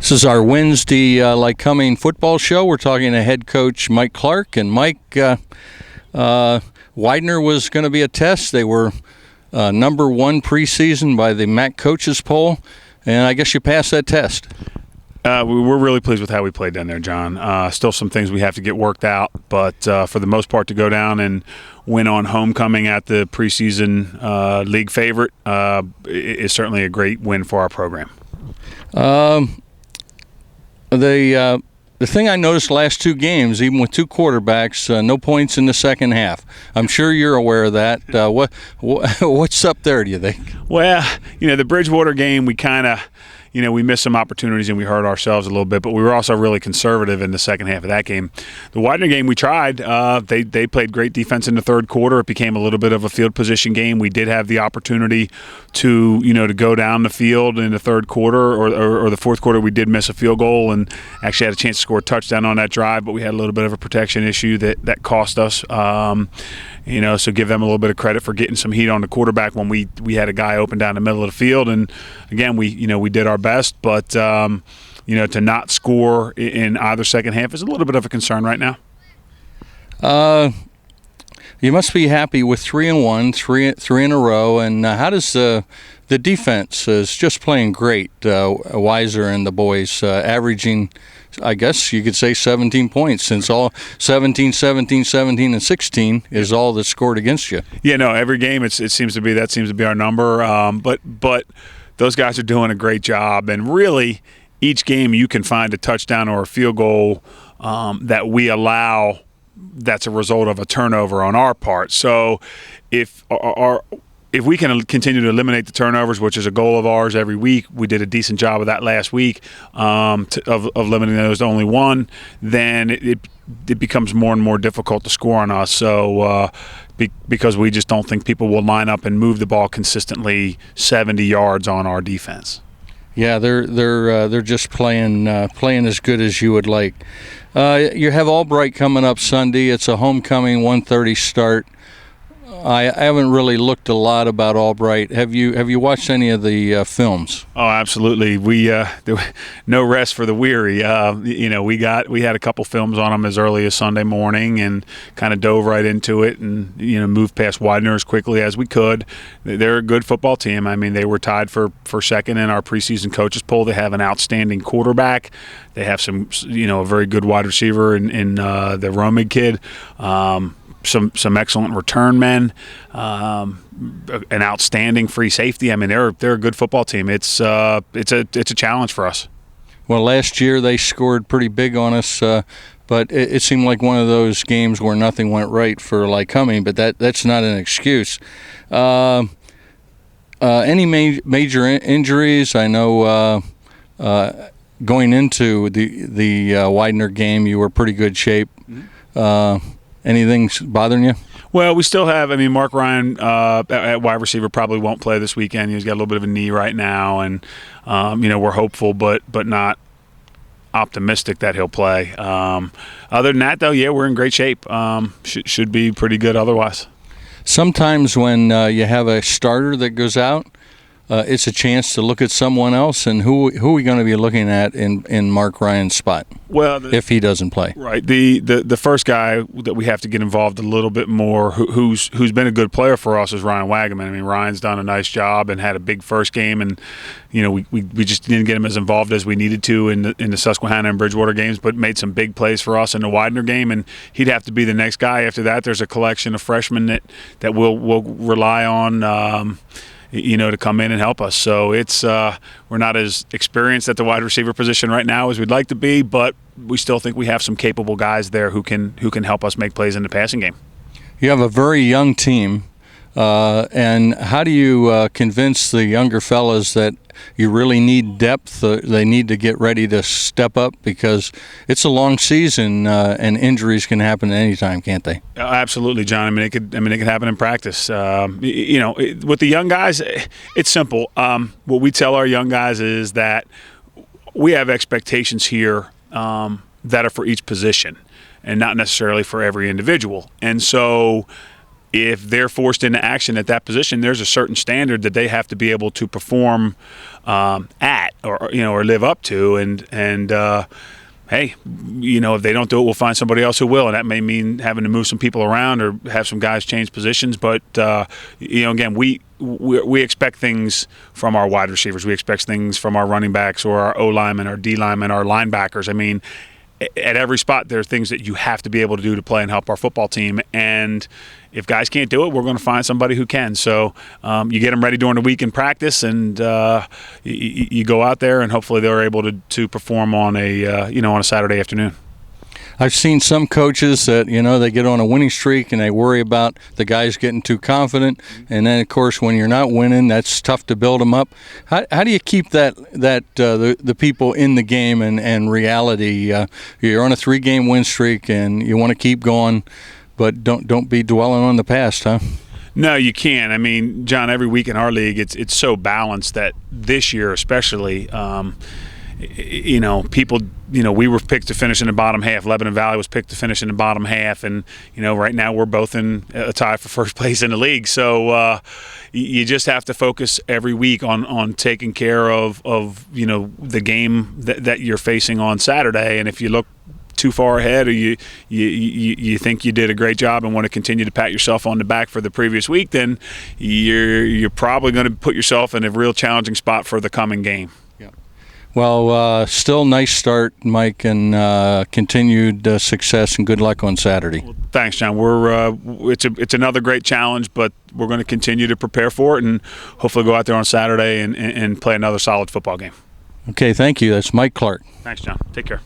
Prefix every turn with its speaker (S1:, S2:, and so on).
S1: This is our Wednesday Lycoming football show. We're talking to head coach Mike Clark. And Mike, Widener was going to be a test. They were number one preseason by the MAC coaches poll, and I guess you passed that test.
S2: We're really pleased with how we played down there, John. Still some things we have to get worked out, but for the most part, to go down and win on homecoming at the preseason league favorite is certainly a great win for our program. The thing I noticed last two games, even with two quarterbacks, no points in the second half. I'm sure you're aware of that. What's up there, do you think? Well, the Bridgewater game, we kind of, we missed some opportunities and we hurt ourselves a little bit, but we were also really conservative in the second half of that game. The Widener game, we tried. They played great defense in the third quarter. It became a little bit of a field position game. We did have the opportunity to, to go down the field in the third quarter or the fourth quarter. We did miss a field goal and actually had a chance to score a touchdown on that drive, but we had a little bit of a protection issue that cost us. So give them a little bit of credit for getting some heat on the quarterback when we had a guy open down the middle of the field. And again, we did our best, but to not score in either second half is a little bit of a concern right now.
S1: You must be happy with 3-1, three in a row. And how does the defense is just playing great? Weiser and the boys averaging, I guess you could say, 17 points, since all 17, 17, 17, and 16 is all that's scored against you.
S2: Yeah, no, every game it seems to be our number. But those guys are doing a great job, and really each game you can find a touchdown or a field goal that we allow that's a result of a turnover on our part. So if we can continue to eliminate the turnovers, which is a goal of ours every week, we did a decent job of that last week, of limiting those to only one, then it becomes more and more difficult to score on us. So because we just don't think people will line up and move the ball consistently 70 yards on our defense.
S1: Yeah, they're just playing as good as you would like. You have Albright coming up Sunday. It's a homecoming 1:30 start. I haven't really looked a lot about Albright. Have you watched any of the films?
S2: Oh, absolutely. There was no rest for the weary. We had a couple films on them as early as Sunday morning and kind of dove right into it and moved past Widener as quickly as we could. They're a good football team. I mean, they were tied for second in our preseason coaches poll. They have an outstanding quarterback. They have a very good wide receiver in the Romig kid. Some excellent return men, an outstanding free safety. I mean, they're a good football team. It's a challenge for us.
S1: Well, last year they scored pretty big on us, but it seemed like one of those games where nothing went right for Lycoming. But that's not an excuse. Any major injuries? I know going into the Widener game, you were pretty good shape. Anything bothering you?
S2: Well, we still have. I mean, Mark Ryan at wide receiver probably won't play this weekend. He's got a little bit of a knee right now, and we're hopeful, but not optimistic that he'll play. Other than that, though, yeah, we're in great shape. Should be pretty good otherwise.
S1: Sometimes when you have a starter that goes out, it's a chance to look at someone else, and who are we going to be looking at in Mark Ryan's spot? Well, if he doesn't play,
S2: right. The first guy that we have to get involved a little bit more, who's been a good player for us, is Ryan Wagaman. I mean, Ryan's done a nice job and had a big first game, and we just didn't get him as involved as we needed to in the Susquehanna and Bridgewater games, but made some big plays for us in the Widener game, and he'd have to be the next guy. After that, there's a collection of freshmen that we'll rely on. To come in and help us. So we're not as experienced at the wide receiver position right now as we'd like to be, but we still think we have some capable guys there who can help us make plays in the passing game.
S1: You have a very young team, and how do you convince the younger fellas that you really need depth? They need to get ready to step up, because it's a long season and injuries can happen at any time, can't they?
S2: Absolutely, John. I mean, it could happen in practice. With the young guys, it's simple. What we tell our young guys is that we have expectations here that are for each position and not necessarily for every individual. And so
S3: if they're forced into action at that position, there's a certain standard that they have to be able to perform at, or live up to, and hey, if they don't do it, we'll find somebody else who will, and that may mean having to move some people around or have some guys change positions. But again, we expect things from our wide receivers. We expect things from our running backs or our O linemen, our D linemen, our linebackers. I mean, at every spot, there are things that you have to be able to do to play and help our football team. And if guys can't do it, we're going to find somebody who can. So you get them ready during the week in practice, and you go out there, and hopefully they're able to perform on a Saturday afternoon.
S1: I've seen some coaches that, they get on a winning streak and they worry about the guys getting too confident. And then, of course, when you're not winning, that's tough to build them up. How do you keep the people in the game and reality? You're on a 3-game win streak and you want to keep going, but don't be dwelling on the past, huh?
S3: No, you can't. I mean, John, every week in our league, it's so balanced that this year especially, people, we were picked to finish in the bottom half. Lebanon Valley was picked to finish in the bottom half. And, right now we're both in a tie for first place in the league. So you just have to focus every week on taking care of the game that you're facing on Saturday. And if you look too far ahead, or you think you did a great job and want to continue to pat yourself on the back for the previous week, then you're probably going to put yourself in a real challenging spot for the coming game.
S1: Well, still nice start, Mike, and continued success and good luck on Saturday.
S3: Well, thanks, John. It's another great challenge, but we're going to continue to prepare for it and hopefully go out there on Saturday and play another solid football game.
S1: Okay, thank you. That's Mike Clark.
S3: Thanks, John. Take care.